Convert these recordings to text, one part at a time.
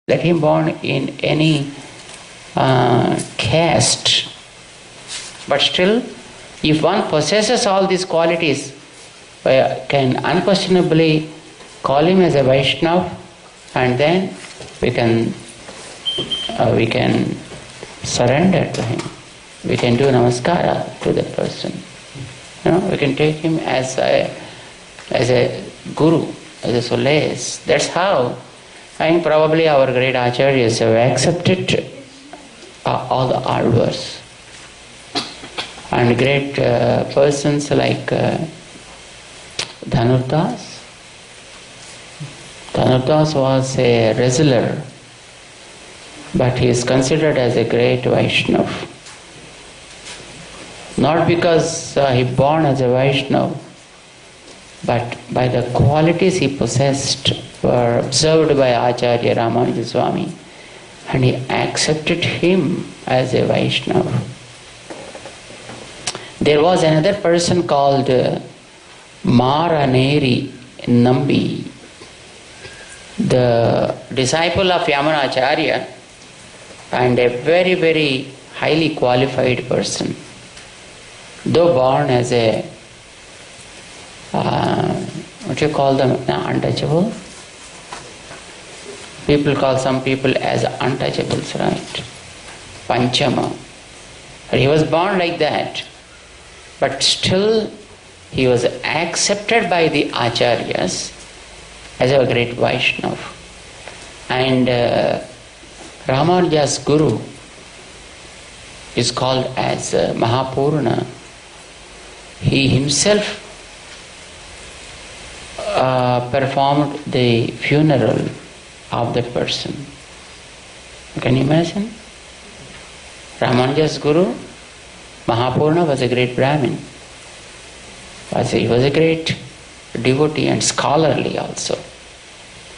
let him born in any caste. But still, if one possesses all these qualities, can unquestionably call him as a Vaishnava, and then we can surrender to him. We can do namaskara to that person. We can take him as a guru, as a solace. That's how I think probably our great acharyas have accepted all the arduous. And great persons like Dhanurdas. Dhanurdas was a wrestler, but he is considered as a great Vaishnava. Not because he born as a Vaishnava, but by the qualities he possessed were observed by Acharya Ramanuja Swami, and he accepted him as a Vaishnava. There was another person called Maraneri Nambi, the disciple of Yamunacharya, and a very, very highly qualified person. Though born as a, what you call them, untouchable? People call some people as untouchables, right? Panchama. But he was born like that. But still, he was accepted by the acharyas as a great Vaishnava. And Ramanuja's guru is called as Mahapurna. He himself performed the funeral of that person. Can you imagine? Ramanuja's guru, Mahapurna, was a great Brahmin. He was a great devotee and scholarly also.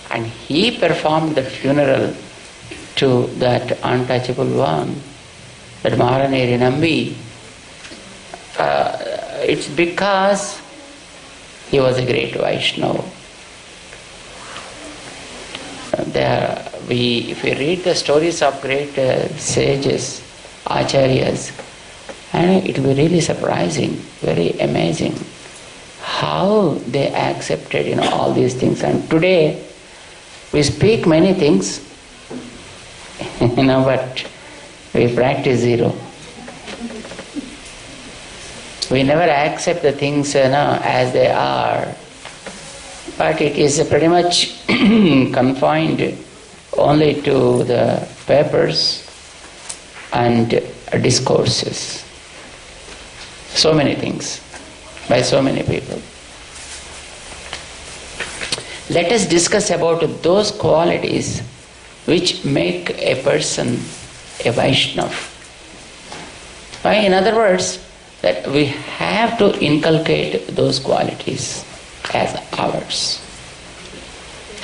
And he performed the funeral to that untouchable one, that Maraneri Nambi. It's because he was a great Vaishnava. If we read the stories of great sages, acharyas, and it will be really surprising, very amazing, how they accepted all these things. And today we speak many things, but we practice zero. We never accept the things as they are, but it is pretty much confined only to the papers and discourses. So many things by so many people. Let us discuss about those qualities which make a person a Vaishnava. In other words, that we have to inculcate those qualities as ours.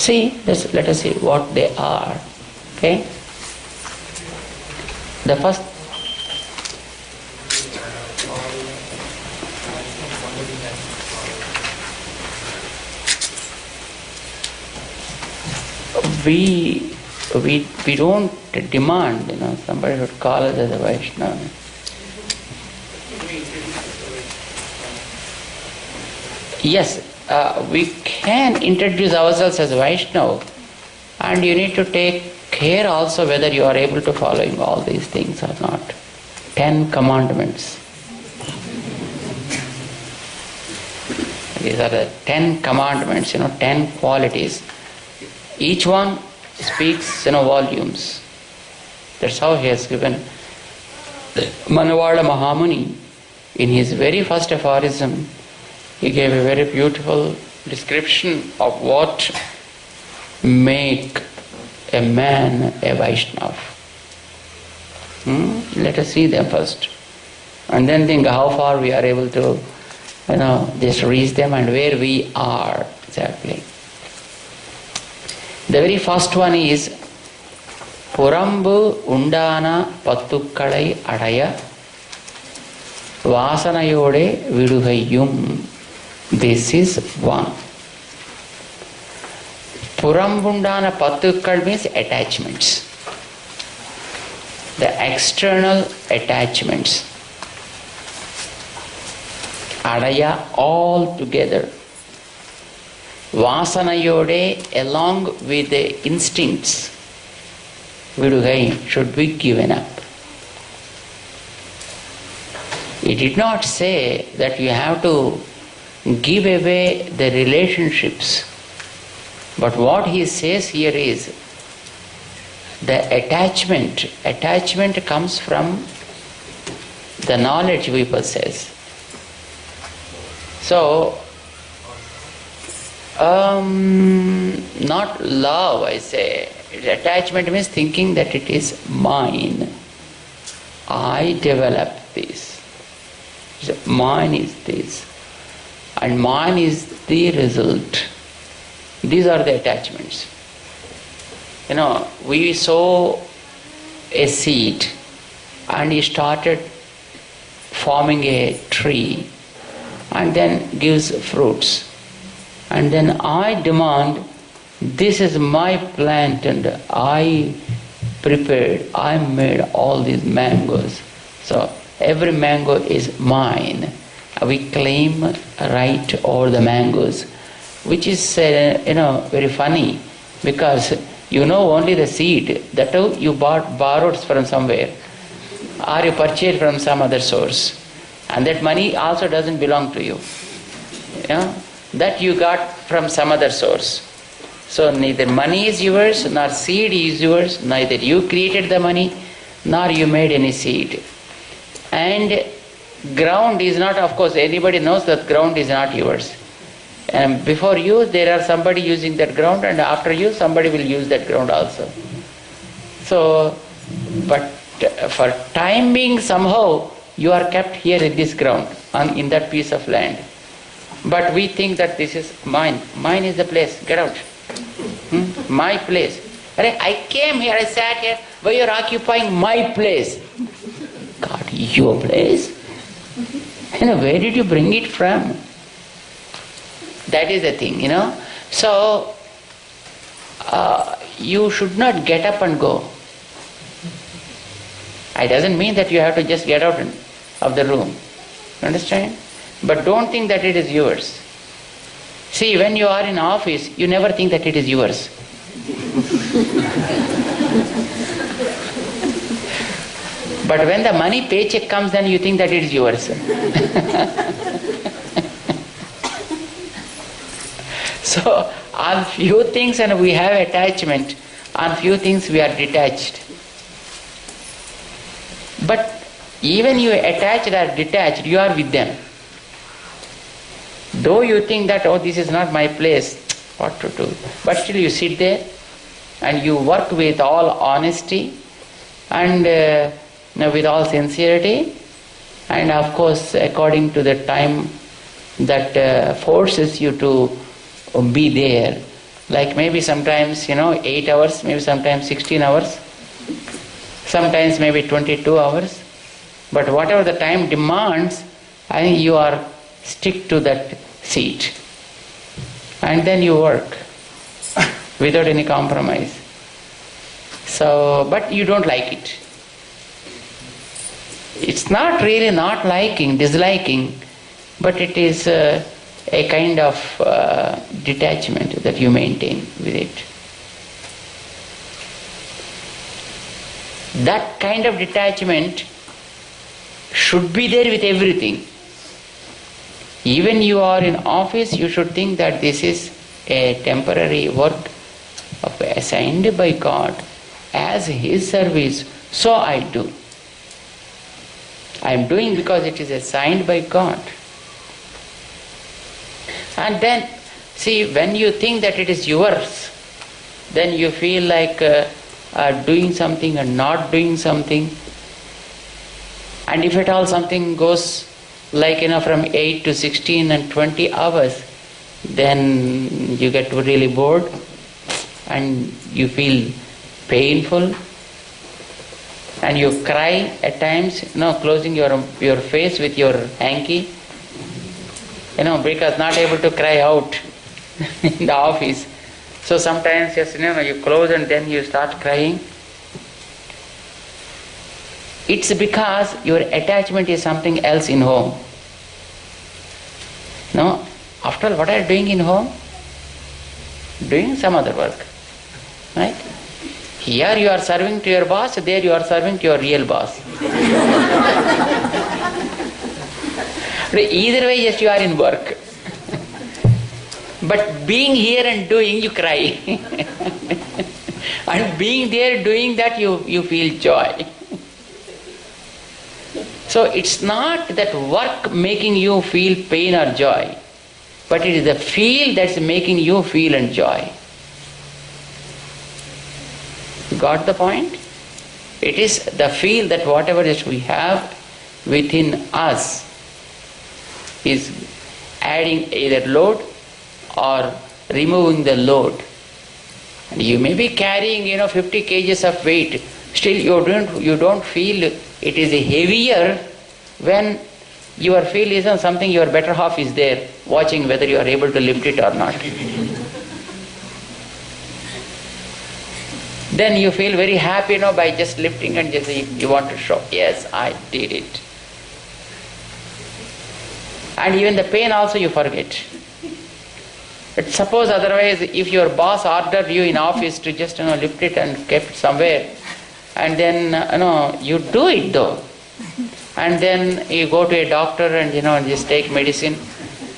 Let us see what they are. Okay? The first. We don't demand, somebody should call us as a Vaishnava. Yes, we can introduce ourselves as Vaishnava, and you need to take care also whether you are able to following all these things or not. 10 commandments. These are the 10 commandments, 10 qualities. Each one speaks, volumes. That's how he has given Manavada Mahamuni. In his very first aphorism, he gave a very beautiful description of what make a man a Vaishnava. Let us see them first, and then think how far we are able to, just reach them and where we are exactly. The very first one is Purambu Undana Pattukkalai Adaya Vasanayode Viduhayyum. This is one. Purambundana Patukal means attachments. The external attachments. Adaya all together. Vasanayode along with the instincts Vidugai should be given up. He did not say that you have to give away the relationships. But what he says here is the attachment. Attachment comes from the knowledge we possess. So, not love, I say. Attachment means thinking that it is mine. I developed this. Mine is this. And mine is the result. These are the attachments. We sow a seed and it started forming a tree and then gives fruits. And then I demand, this is my plant and I prepared, I made all these mangoes. So every mango is mine. We claim right over the mangoes, which is very funny, because only the seed that you borrowed from somewhere or you purchased from some other source, and that money also doesn't belong to you. That you got from some other source. So neither money is yours, nor seed is yours, neither you created the money, nor you made any seed. And ground is not, of course, anybody knows that ground is not yours. And before you, there are somebody using that ground, and after you, somebody will use that ground also. So, but for time being, somehow, you are kept here in this ground, in that piece of land. But we think that this is mine. Mine is the place. Get out. My place. I came here, I sat here, but you are occupying my place. God, your place? Where did you bring it from? That is the thing, So, you should not get up and go. It doesn't mean that you have to just get out of the room. Understand? But don't think that it is yours. See, when you are in office, you never think that it is yours. But when the money paycheck comes, then you think that it is yours. So, on few things and we have attachment, on few things we are detached. But even you attached or detached, you are with them. Though you think that, this is not my place, what to do? But still you sit there and you work with all honesty and with all sincerity, and of course according to the time that forces you to be there. Like maybe sometimes 8 hours, maybe sometimes 16 hours, sometimes maybe 22 hours. But whatever the time demands, I think you are stick to that seat. And then you work without any compromise. So, but you don't like it. It's not really not liking, disliking, but it is a kind of detachment that you maintain with it. That kind of detachment should be there with everything. Even you are in office, you should think that this is a temporary work assigned by God as His service, so I do. I am doing because it is assigned by God. And then, see, when you think that it is yours, then you feel like doing something and not doing something. And if at all something goes like from 8 to 16 and 20 hours, then you get really bored and you feel painful and you cry at times, closing your face with your hanky, because not able to cry out in the office. So sometimes just you close and then you start crying. It's because your attachment is something else in home. No, after all, what are you doing in home? Doing some other work, right? Here you are serving to your boss, there you are serving to your real boss. Either way, just you are in work. But being here and doing, you cry. And being there, doing that, you feel joy. So it's not that work making you feel pain or joy, but it is the feel that's making you feel and joy. Got the point? It is the feel that whatever that we have within us is adding either load or removing the load. And you may be carrying 50 kgs of weight, still you don't feel it is heavier when your feel is something your better half is there watching whether you are able to lift it or not. Then you feel very happy by just lifting and just you want to show, yes, I did it. And even the pain also you forget. But suppose otherwise, if your boss ordered you in office to just lift it and kept it somewhere, and then you do it though, and then you go to a doctor and just take medicine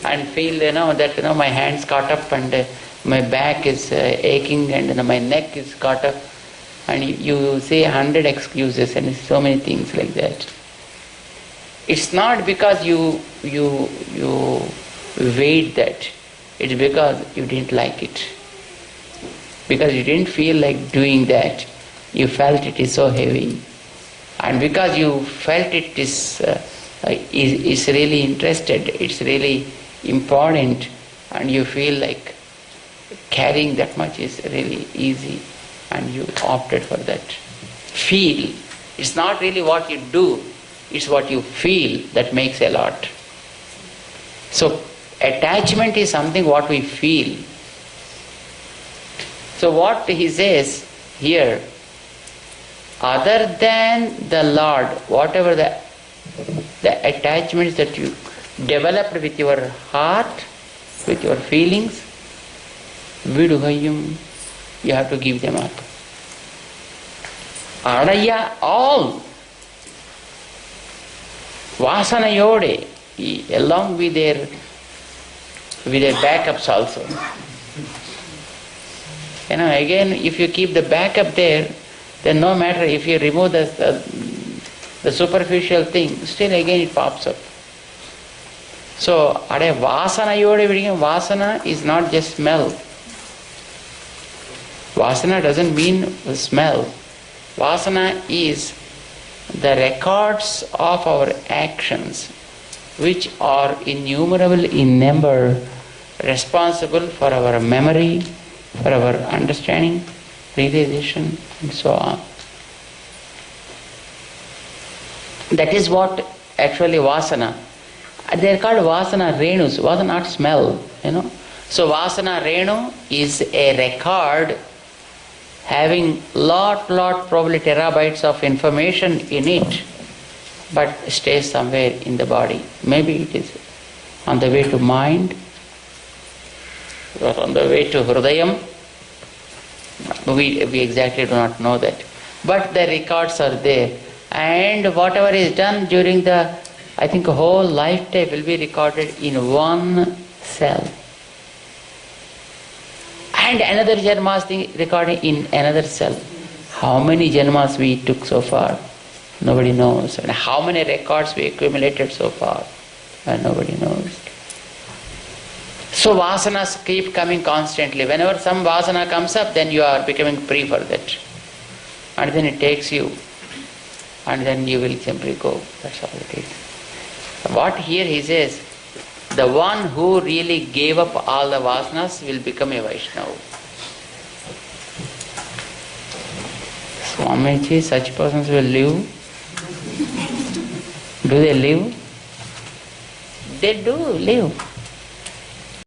and feel that my hands caught up and my back is aching and my neck is caught up, and you say 100 excuses and so many things like that. It's not because you weighed that. It's because you didn't like it. Because you didn't feel like doing that. You felt it is so heavy. And because you felt it is really interested, it's really important, and you feel like carrying that much is really easy, and you opted for that. Feel. It's not really what you do, it's what you feel that makes a lot. So attachment is something what we feel. So what he says here, other than the Lord, whatever the attachments that you developed with your heart, with your feelings, viduhayum, you have to give them up. Adaya, all vasana yode, along with their backups also. Again, if you keep the backup there, then no matter if you remove the superficial thing, still again it pops up. So, ade vasana yode, vasana is not just smell. Vasana doesn't mean smell. Vasana is the records of our actions, which are innumerable in number, responsible for our memory, for our understanding, realization, and so on. That is what actually vasana. They are called vasana renus. Vasana not smell, So vasana renu is a record having lot probably terabytes of information in it, but stays somewhere in the body. Maybe it is on the way to mind, or on the way to hridayam. We exactly do not know that. But the records are there. And whatever is done during the, I think, whole lifetime will be recorded in one cell. And another janmas thing recorded in another cell. How many janmas we took so far? Nobody knows. And how many records we accumulated so far? And nobody knows. So vasanas keep coming constantly. Whenever some vasana comes up, then you are becoming free for that. And then it takes you. And then you will simply go. That's all it is. What here he says, the one who really gave up all the vasanas will become a Vaishnava. Swamiji, such persons will live. Do they live? They do live.